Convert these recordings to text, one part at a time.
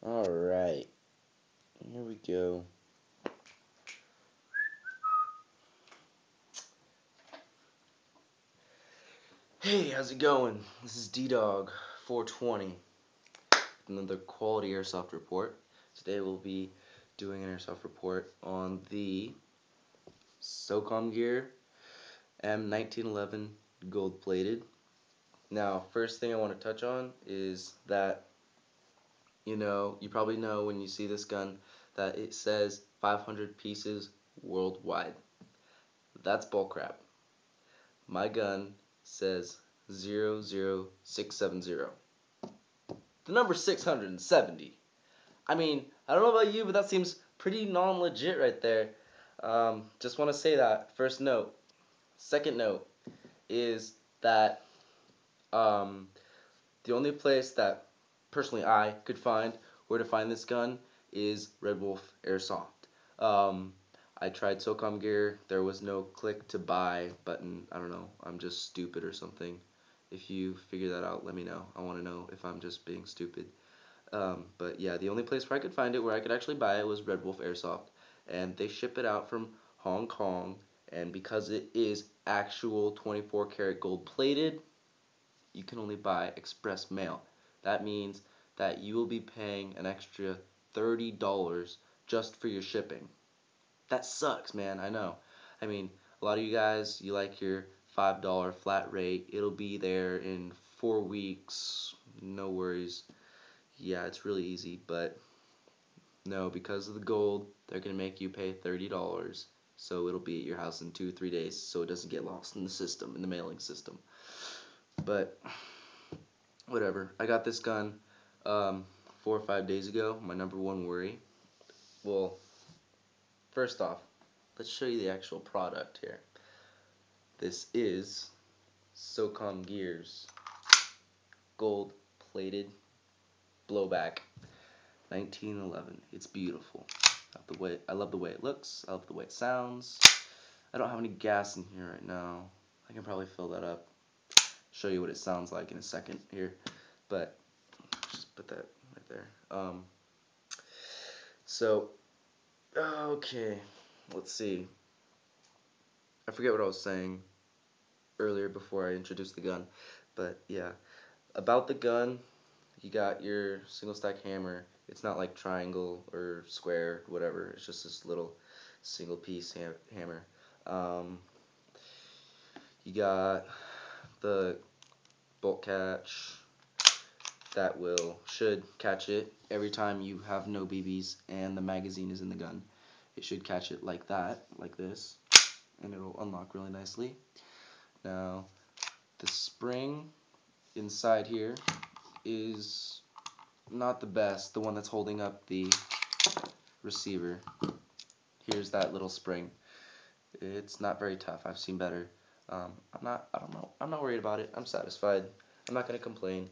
Alright, here we go. Hey, how's it going? This is D-Dog 420, another quality airsoft report. Today we'll be doing an airsoft report on the SOCOM gear M1911 gold plated. Now, first thing I want to touch on is that you probably know when you see this gun that it says 500 pieces worldwide. That's bullcrap. My gun says 00670. The number 670. I mean, I don't know about you, but that seems pretty non-legit right there. Just want to say that. First note. Second note is that the only place that personally I could find where to find this gun is Red Wolf Airsoft. I tried SOCOM gear. There was no click to buy button. I don't know. I'm just stupid or something. If you figure that out, let me know. I want to know if I'm just being stupid. But yeah, the only place where I could find it, where I could actually buy it, was Red Wolf Airsoft. And they ship it out from Hong Kong. And because it is actual 24 karat gold plated, you can only buy express mail. That means that you will be paying an extra $30 just for your shipping. That sucks, man. I know. I mean, a lot of you guys, you like your $5 flat rate. It'll be there in 4 weeks. No worries. Yeah, it's really easy, but no, because of the gold, they're going to make you pay $30. So it'll be at your house in 2 or 3 days, so it doesn't get lost in the system, in the mailing system. But whatever. I got this gun 4 or 5 days ago. My number one worry. Well, first off, let's show you the actual product here. This is SOCOM Gears gold plated blowback 1911. It's beautiful. I love the way it looks. I love the way it sounds. I don't have any gas in here right now. I can probably fill that up. Show you what it sounds like in a second here, but just put that right there. So okay, let's see. I forget what I was saying earlier before I introduced the gun, but yeah, about the gun, you got your single stack hammer. It's not like triangle or square, whatever. It's just this little single piece hammer. Um, you got the bolt catch that should catch it every time you have no BBs and the magazine is in the gun. It should catch it like that, like this, and it'll unlock really nicely. Now, the spring inside here is not the best, the one that's holding up the receiver. Here's that little spring. It's not very tough. I've seen better. I don't know. I'm not worried about it. I'm satisfied. I'm not gonna complain.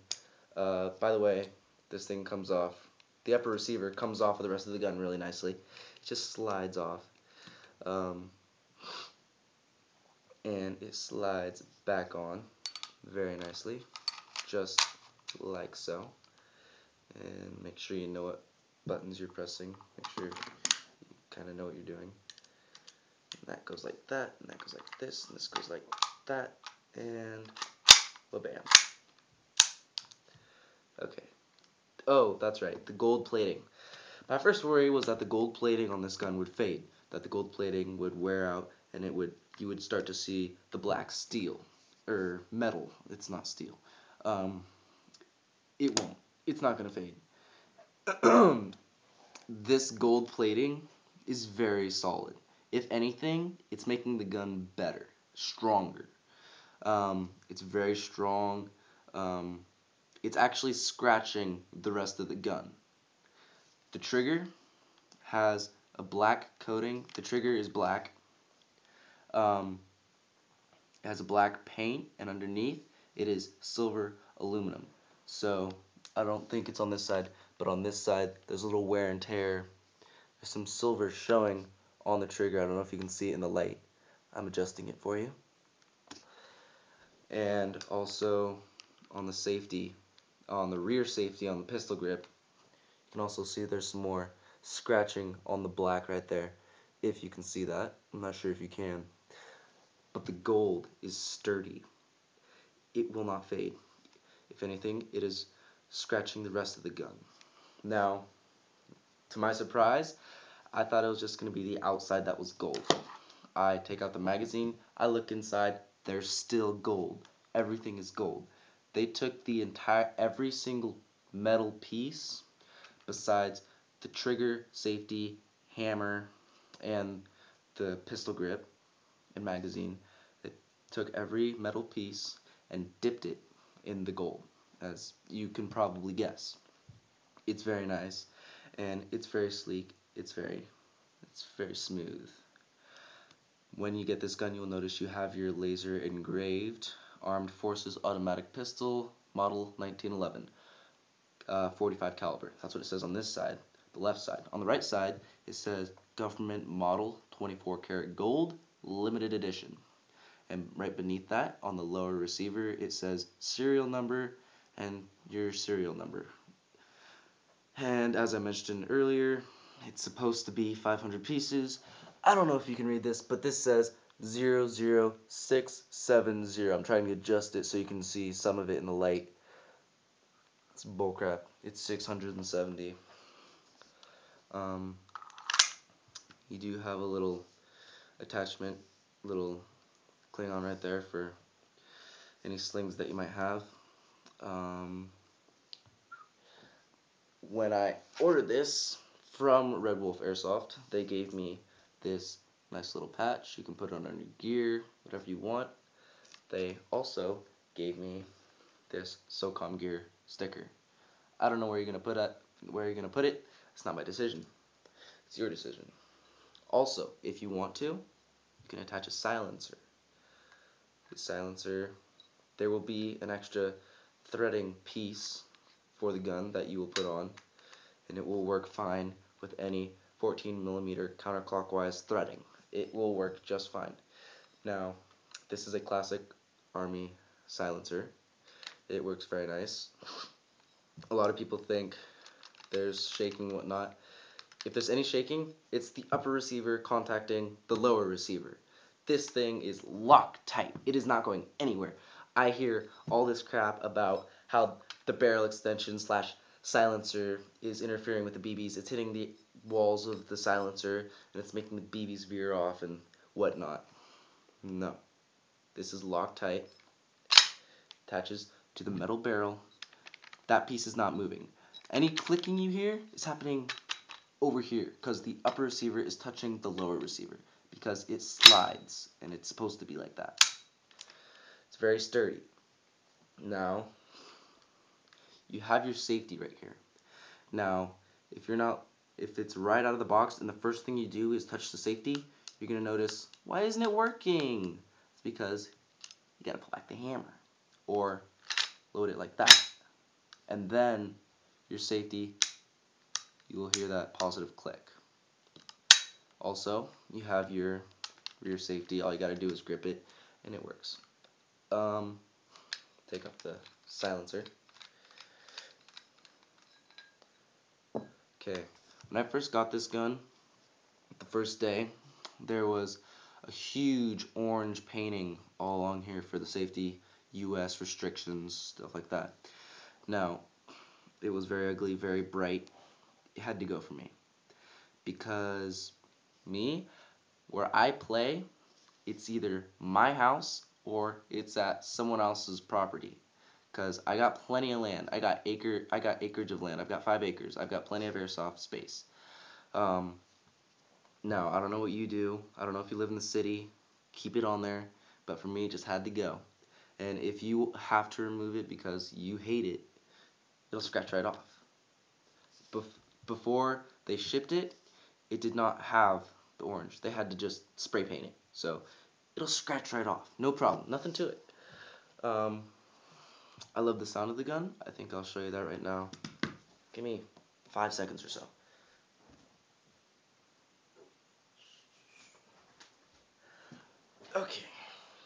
By the way, this thing comes off. The upper receiver comes off of the rest of the gun really nicely. It just slides off. And it slides back on very nicely, just like so. And make sure you know what buttons you're pressing. Make sure you kind of know what you're doing. And that goes like that, and that goes like this, and this goes like that, and bam. Okay. Oh, that's right, the gold plating. My first worry was that the gold plating on this gun would fade, that the gold plating would wear out, and you would start to see the black steel, or metal. It's not steel. Um, it won't. It's not gonna fade. This gold plating is very solid. If anything, it's making the gun better, stronger. It's very strong. Um, it's actually scratching the rest of the gun. The trigger has a black coating. The trigger is black. Um, it has a black paint, and underneath it is silver aluminum. So I don't think it's on this side, but on this side there's a little wear and tear. There's some silver showing on the trigger. I don't know if you can see it in the light. I'm adjusting it for you. And also on the safety, on the rear safety on the pistol grip, You can also see there's some more scratching on the black right there, if you can see that. I'm not sure if you can. But the gold is sturdy. It will not fade. If anything, it is scratching the rest of the gun. Now, to my surprise, I thought it was just going to be the outside that was gold. I take out the magazine, I look inside, there's still gold. Everything is gold. They took every single metal piece besides the trigger, safety, hammer, and the pistol grip and magazine. They took every metal piece and dipped it in the gold, as you can probably guess. It's very nice, and it's very sleek. It's very smooth. When you get this gun, you'll notice you have your laser engraved Armed Forces Automatic Pistol, Model 1911, 45 caliber. That's what it says on this side, the left side. On the right side, it says Government Model 24 karat gold, limited edition. And right beneath that, on the lower receiver, it says serial number and your serial number. And as I mentioned earlier, it's supposed to be 500 pieces. I don't know if you can read this, but this says 00670. I'm trying to adjust it so you can see some of it in the light. It's bullcrap. It's 670. Um, you do have a little attachment, little Klingon right there for any slings that you might have. When I ordered this from Red Wolf Airsoft, they gave me this nice little patch. You can put it on your gear, whatever you want. They also gave me this SOCOM gear sticker. I don't know where you're gonna put it. It's not my decision. It's your decision. Also, if you want to, you can attach a silencer. The silencer, there will be an extra threading piece for the gun that you will put on, and it will work fine with any 14mm counterclockwise threading. It will work just fine. Now, this is a classic Army silencer. It works very nice. A lot of people think there's shaking and whatnot. If there's any shaking, it's the upper receiver contacting the lower receiver. This thing is locked tight. It is not going anywhere. I hear all this crap about how the barrel extension slash silencer is interfering with the BBs. It's hitting the walls of the silencer and it's making the BBs veer off and whatnot. No. This is locked tight. Attaches to the metal barrel. That piece is not moving. Any clicking you hear is happening over here because the upper receiver is touching the lower receiver because it slides and it's supposed to be like that. It's very sturdy. Now, you have your safety right here. Now, if it's right out of the box and the first thing you do is touch the safety, you're going to notice, why isn't it working? It's because you got to pull back the hammer or load it like that. And then your safety, you will hear that positive click. Also, you have your rear safety. All you got to do is grip it and it works. Take up the silencer. Okay, when I first got this gun, the first day, there was a huge orange painting all along here for the safety, US restrictions, stuff like that. Now, it was very ugly, very bright. It had to go for me. Because me, where I play, it's either my house or it's at someone else's property. Because I got plenty of land. I got acreage of land. I've got 5 acres. I've got plenty of airsoft space. Now, I don't know what you do. I don't know if you live in the city. Keep it on there. But for me, it just had to go. And if you have to remove it because you hate it, it'll scratch right off. Before they shipped it, it did not have the orange. They had to just spray paint it. So it'll scratch right off. No problem. Nothing to it. I love the sound of the gun. I think I'll show you that right now. Give me 5 seconds or so. Okay,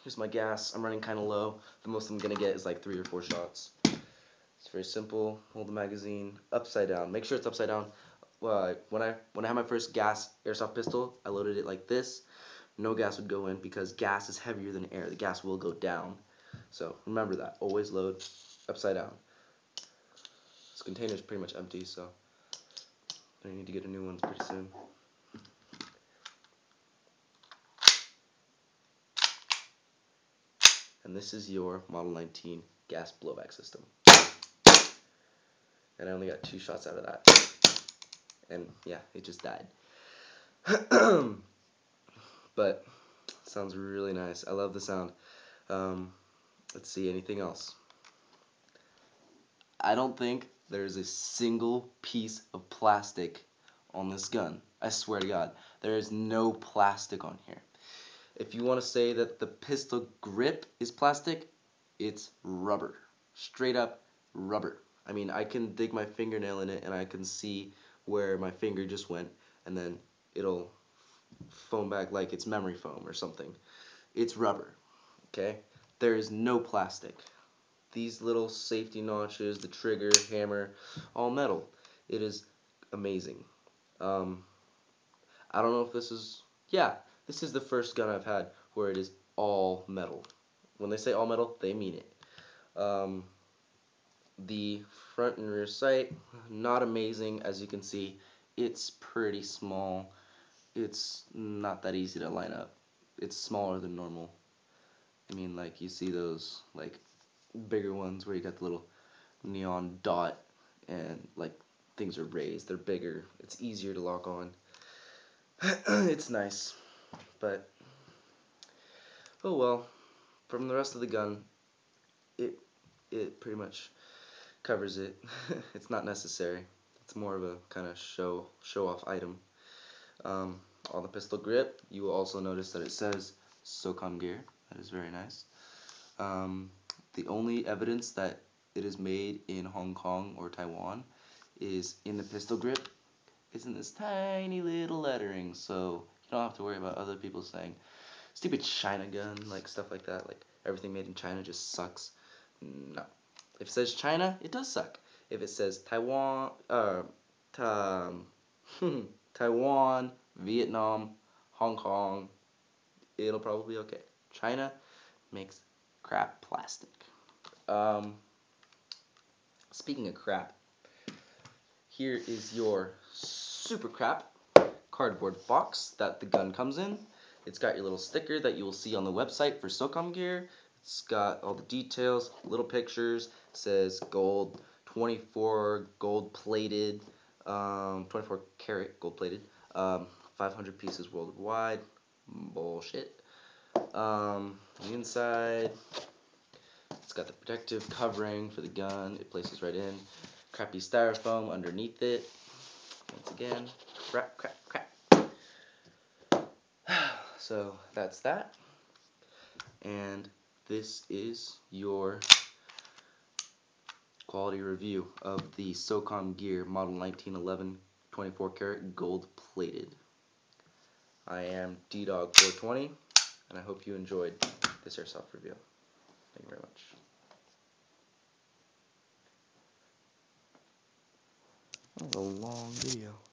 here's my gas. I'm running kind of low. The most I'm going to get is like 3 or 4 shots. It's very simple. Hold the magazine upside down. Make sure it's upside down. Well, when I had my first gas airsoft pistol, I loaded it like this. No gas would go in because gas is heavier than air. The gas will go down. So remember that. Always load upside down. This container is pretty much empty, so I need to get a new one pretty soon. And this is your Model 19 gas blowback system. And I only got 2 shots out of that. And yeah, it just died. But sounds really nice. I love the sound. Let's see, anything else? I don't think there's a single piece of plastic on this gun. I swear to God, there is no plastic on here. If you want to say that the pistol grip is plastic, it's rubber. Straight up rubber. I mean, I can dig my fingernail in it and I can see where my finger just went, and then it'll foam back like it's memory foam or something. It's rubber, okay? There is no plastic. These little safety notches, the trigger, hammer, all metal. It is amazing. I don't know if this is, yeah, this is the first gun I've had where it is all metal. When they say all metal, they mean it. The front and rear sight, not amazing. As you can see, it's pretty small. It's not that easy to line up. It's smaller than normal. I mean, like, you see those, like, bigger ones where you got the little neon dot and, like, things are raised. They're bigger. It's easier to lock on. It's nice, but oh well. From the rest of the gun, it pretty much covers it. It's not necessary. It's more of a kind of show off item. On the pistol grip, you will also notice that it says SOCOM gear. That is very nice. The only evidence that it is made in Hong Kong or Taiwan is in the pistol grip. It's in this tiny little lettering, so you don't have to worry about other people saying stupid China gun, like stuff like that. Like everything made in China just sucks. No. If it says China, it does suck. If it says Taiwan, Taiwan, Vietnam, Hong Kong, it'll probably be okay. China makes crap plastic. Um, Speaking of crap, here is your super crap cardboard box that the gun comes in. It's got your little sticker that you will see on the website for SOCOM gear. It's got all the details, little pictures. It says gold, 24 gold plated, 24 karat gold plated, 500 pieces worldwide. Bullshit. The inside, it's got the protective covering for the gun. It places right in. Crappy styrofoam underneath it. Once again, crap, crap, crap. So that's that. And this is your quality review of the SOCOM Gear Model 1911 24 karat gold plated. I am DDog420, and I hope you enjoyed this airsoft review. Thank you very much. That was a long video.